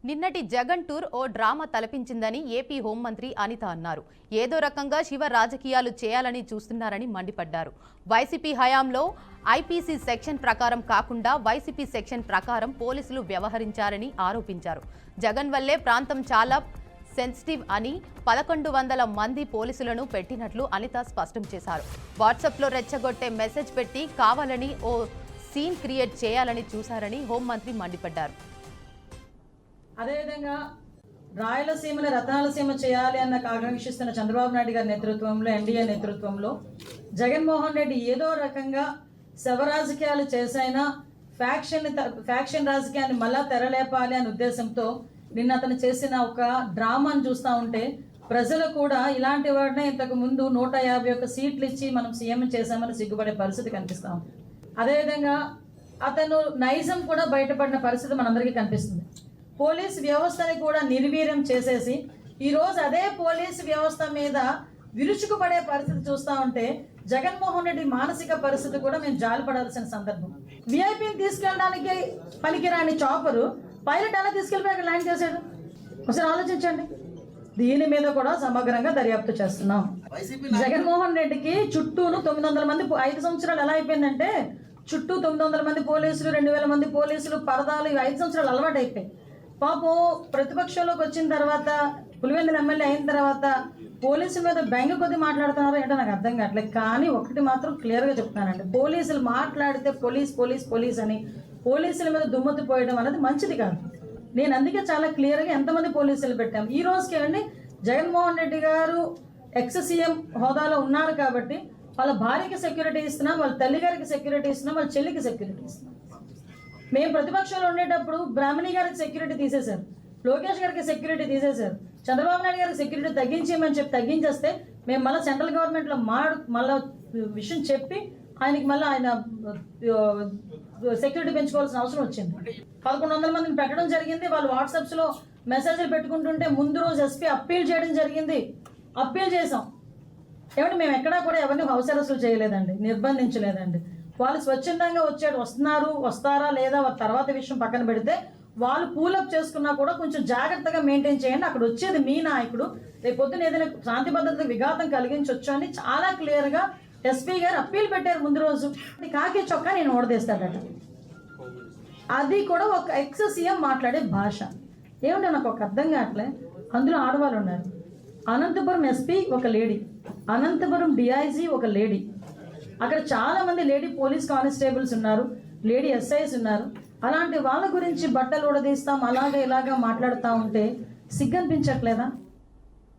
నిన్నటి జగన్ టూర్ ఓ drama తలపించిందని AP హోంమంత్రి అనిత అన్నారు. ఏదో రకంగా శివ రాజకీయాలు చేయాలని చూస్తున్నారని మండిపడ్డారు. వైసీపీ హయాంలో ఐపీసీ సెక్షన్ ప్రకారం కాకుండా వైసీపీ సెక్షన్ ప్రకారం పోలీసులు వ్యవహరించారని ఆరోపించారు. జగన్ వల్లే ప్రాంతం చాలా సెన్సిటివ్ అని 1100 మంది పోలీసులను పెట్టినట్లు అనిత స్పష్టం చేశారు. వాట్సాప్లో రెచ్చగొట్టే మెసేజ్ పెట్టి కావాలని ఓ సీన్ క్రియేట్ చేయాలని చూశారని హోంమంత్రి మండిపడ్డారు. అదేవిధంగా రాయలసీమని రతనాలసీమ చేయాలి అన్న ఆకాంక్షిస్తున్న చంద్రబాబు నాయుడు గారి నేతృత్వంలో ఎన్డీఏ నేతృత్వంలో జగన్మోహన్ రెడ్డి ఏదో రకంగా శవ రాజకీయాలు చేసైనా ఫ్యాక్షన్ రాజకీయాన్ని మళ్ళా తెరలేపాలి అనే ఉద్దేశంతో నిన్న అతను చేసిన ఒక డ్రామాను చూస్తూ ఉంటే ప్రజలు కూడా ఇలాంటి వాడినే ఇంతకు ముందు 151 సీట్లు ఇచ్చి మనం సీఎం చేశామని సిగ్గుపడే పరిస్థితి కనిపిస్తా ఉంది. అదేవిధంగా అతను నైజం కూడా బయటపడిన పరిస్థితి మనందరికీ కనిపిస్తుంది. పోలీస్ వ్యవస్థని కూడా నిర్వీర్యం చేసేసి ఈరోజు అదే పోలీస్ వ్యవస్థ మీద విరుచుకుపడే పరిస్థితి చూస్తూ ఉంటే జగన్మోహన్ రెడ్డి మానసిక పరిస్థితి కూడా మేము జాలిపడాల్సిన సందర్భం. విఐపిని తీసుకెళ్ళడానికి పనికిరాని చాపరు పైలట్ ఎలా తీసుకెళ్ళిపోయి అక్కడ ల్యాండ్ చేశాడు? ఒకసారి ఆలోచించండి. దీని మీద కూడా సమగ్రంగా దర్యాప్తు చేస్తున్నాం. జగన్మోహన్ రెడ్డికి చుట్టూను 900 మంది 5 సంవత్సరాలు ఎలా అయిపోయిందంటే చుట్టూ 900 మంది పోలీసులు 2000 మంది పోలీసులు పరదాలు 5 సంవత్సరాలు అలవాటు అయిపోయాయి. పాపం ప్రతిపక్షంలోకి వచ్చిన తర్వాత పులివెందుల ఎమ్మెల్యే అయిన తర్వాత పోలీసుల మీద బెంగ కొద్ది మాట్లాడుతున్నారో ఏంటో నాకు అర్థం కావట్లేదు. కానీ ఒకటి మాత్రం క్లియర్గా చెప్తున్నానండి, పోలీసులు మాట్లాడితే పోలీస్ పోలీస్ పోలీస్ అని పోలీసుల మీద దుమ్మెత్తి పోయడం అనేది మంచిది కాదు. నేను అందుకే చాలా క్లియర్గా ఎంతమంది పోలీసులు పెట్టాం. ఈ రోజుకి ఏమండి జగన్మోహన్ రెడ్డి గారు ఎక్స్ సీఎం హోదాలో ఉన్నారు కాబట్టి వాళ్ళ భార్యకి సెక్యూరిటీ ఇస్తున్నాం, వాళ్ళ తల్లి గారికి సెక్యూరిటీ ఇస్తున్నాం, వాళ్ళ చెల్లికి సెక్యూరిటీ ఇస్తున్నాం. మేము ప్రతిపక్షంలో ఉండేటప్పుడు బ్రాహ్మణి గారికి సెక్యూరిటీ తీసేశారు, లోకేష్ గారికి సెక్యూరిటీ తీసేశారు, చంద్రబాబు నాయుడు గారికి సెక్యూరిటీ తగ్గించేయమని చెప్పి తగ్గించేస్తే మేము మళ్ళీ సెంట్రల్ గవర్నమెంట్లో మళ్ళీ విషయం చెప్పి ఆయనకి మళ్ళీ ఆయన సెక్యూరిటీ పెంచుకోవాల్సిన అవసరం వచ్చింది. 1100 మందిని పెట్టడం జరిగింది. వాళ్ళు వాట్సాప్స్లో మెసేజ్లు పెట్టుకుంటుంటే ముందు రోజు ఎస్పీ అప్పీల్ చేయడం జరిగింది. అప్పీల్ చేసాం. ఏమంటే మేము ఎక్కడా కూడా ఎవరిని హౌస్ అరెస్టులు చేయలేదండి, నిర్బంధించలేదండి. వాళ్ళు స్వచ్ఛందంగా వస్తారా లేదా తర్వాత విషయం పక్కన పెడితే వాళ్ళు పూలప్ చేసుకున్నా కూడా కొంచెం జాగ్రత్తగా మెయింటైన్ చేయండి. అక్కడ వచ్చేది మీ నాయకుడు, రేపు పొద్దున ఏదైనా శాంతి భద్రతకు విఘాతం కలిగించవచ్చు అని చాలా క్లియర్గా ఎస్పీ గారు అప్పీల్ పెట్టారు. ముందు రోజు కాకి చొక్కా నేను ఓడదీస్తాడట. అది కూడా ఒక ఎక్స్ సీఎం మాట్లాడే భాష. ఏమంటే నాకు ఒక అర్థం కావట్లే. అందులో ఆడవాళ్ళు ఉన్నారు. అనంతపురం ఎస్పీ ఒక లేడీ, అనంతపురం డిఐజీ ఒక లేడీ, అక్కడ చాలా మంది లేడీ పోలీస్ కానిస్టేబుల్స్ ఉన్నారు, లేడీ ఎస్ఐస్ ఉన్నారు. అలాంటి వాళ్ళ గురించి బట్టలు ఉడదీస్తాం అలాగా ఇలాగా మాట్లాడుతూ ఉంటే సిగ్గనిపించట్లేదా?